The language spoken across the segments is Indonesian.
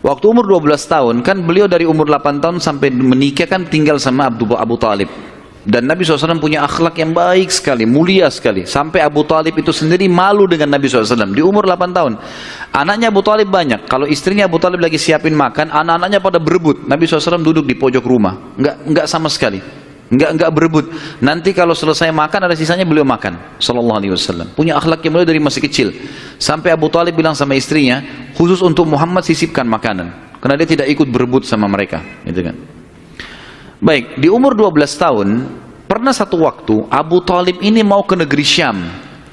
Waktu umur 12 tahun, kan beliau dari umur 8 tahun sampai menikah kan tinggal sama Abu Talib. Dan Nabi SAW punya akhlak yang baik sekali, mulia sekali. Sampai Abu Talib itu sendiri malu dengan Nabi SAW. Di umur 8 tahun. Anaknya Abu Talib banyak. Kalau istrinya Abu Talib lagi siapin makan, anak-anaknya pada berebut. Nabi SAW duduk di pojok rumah. Enggak sama sekali. Enggak berebut. Nanti kalau selesai makan, ada sisanya beliau makan. Sallallahu alaihi wasallam. Punya akhlak yang mulia dari masih kecil. Sampai Abu Talib bilang sama istrinya, khusus untuk Muhammad sisipkan makanan. Karena dia tidak ikut berebut sama mereka. Gitu kan. Baik, di umur 12 tahun, pernah satu waktu Abu Talib ini mau ke negeri Syam,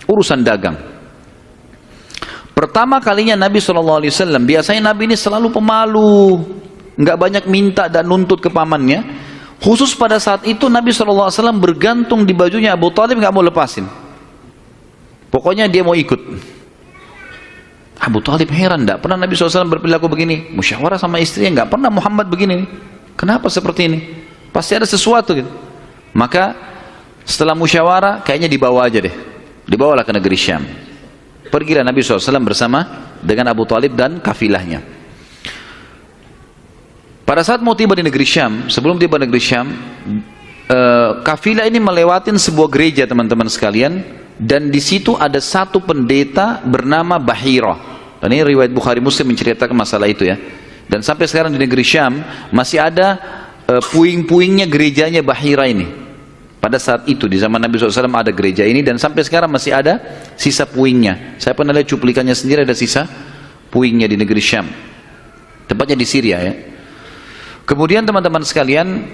urusan dagang. Pertama kalinya Nabi SAW, biasanya Nabi ini selalu pemalu, nggak banyak minta dan nuntut ke pamannya. Khusus pada saat itu Nabi SAW bergantung di bajunya Abu Talib, nggak mau lepasin. Pokoknya dia mau ikut. Abu Talib heran, nggak pernah Nabi SAW berperilaku begini. Musyawarah sama istrinya, nggak pernah Muhammad begini. Kenapa seperti ini? Pasti ada sesuatu gitu. Maka setelah musyawarah kayaknya dibawa aja deh. Dibawalah ke negeri Syam. Pergilah Nabi SAW bersama dengan Abu Talib dan kafilahnya. Pada saat mau tiba di negeri Syam, sebelum tiba di negeri Syam, kafilah ini melewatin sebuah gereja teman-teman sekalian. Dan di situ ada satu pendeta bernama Bahira. Dan ini riwayat Bukhari Muslim menceritakan masalah itu ya. Dan sampai sekarang di negeri Syam masih ada puing-puingnya gerejanya Bahira ini. Pada saat itu di zaman Nabi SAW ada gereja ini dan sampai sekarang masih ada sisa puingnya. Saya pernah lihat cuplikannya sendiri, ada sisa puingnya di negeri Syam. Tepatnya di Syria ya. Kemudian teman-teman sekalian,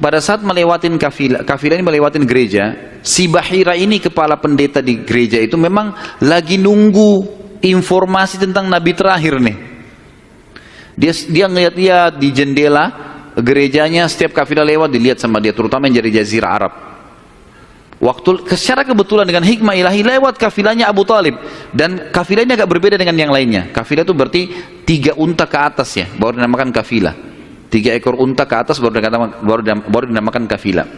pada saat melewatin kafilah ini melewatin gereja, si Bahira ini kepala pendeta di gereja itu memang lagi nunggu informasi tentang Nabi terakhir nih. Dia ngeliat-liat di jendela gerejanya, setiap kafilah lewat dilihat sama dia, terutama yang dari Jazirah Arab. Waktu secara kebetulan dengan hikmah ilahi lewat kafilahnya Abu Talib, dan kafilahnya agak berbeda dengan yang lainnya. Kafilah itu berarti 3 unta ke atas ya, baru dinamakan kafilah. 3 ekor unta ke atas baru dinamakan kafilah.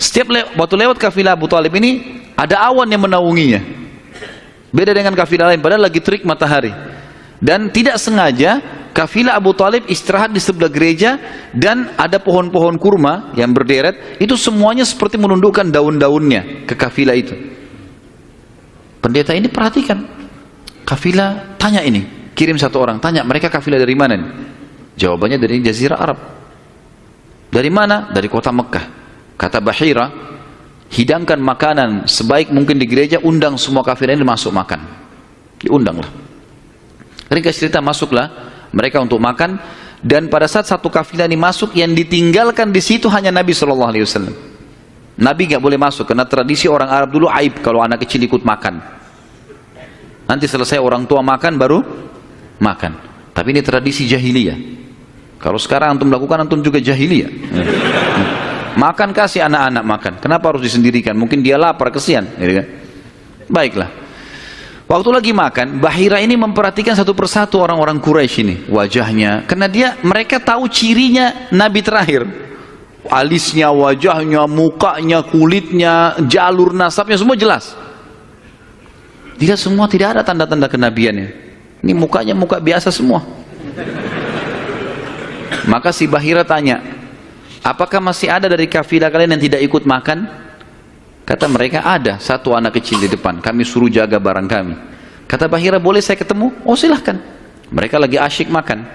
Setiap waktu lewat kafilah Abu Talib ini ada awan yang menaunginya. Beda dengan kafilah lain, padahal lagi terik matahari. Dan tidak sengaja kafilah Abu Talib istirahat di sebelah gereja dan ada pohon-pohon kurma yang berderet, itu semuanya seperti menundukkan daun-daunnya ke kafilah itu. Pendeta ini perhatikan, kafilah tanya ini, kirim satu orang, tanya mereka kafilah dari mana nih? Jawabannya dari Jazirah Arab. Dari mana? Dari kota Mekah. Kata Bahira, hidangkan makanan sebaik mungkin di gereja, undang semua kafilah ini masuk makan. Diundanglah. Ringkas cerita, masuklah mereka untuk makan, dan pada saat satu kafilah ini masuk, yang ditinggalkan di situ hanya Nabi SAW. Nabi nggak boleh masuk karena tradisi orang Arab dulu aib kalau anak kecil ikut makan. Nanti selesai orang tua makan baru makan. Tapi ini tradisi jahiliyah. Kalau sekarang antum lakukan, antum juga jahiliyah. Makan, kasih anak-anak makan. Kenapa harus disendirikan? Mungkin dia lapar, kesian. Baiklah. Waktu lagi makan, Bahira ini memperhatikan satu persatu orang-orang Quraisy ini, wajahnya, karena mereka tahu cirinya Nabi terakhir, alisnya, wajahnya, mukanya, kulitnya, jalur nasabnya, semua jelas. Tidak semua, tidak ada tanda-tanda kenabiannya. Ini mukanya muka biasa semua. Maka si Bahira tanya, apakah masih ada dari kafilah kalian yang tidak ikut makan? Kata mereka, ada satu anak kecil di depan, kami suruh jaga barang kami. Kata Bahira, boleh saya ketemu? Oh silahkan. Mereka lagi asyik makan.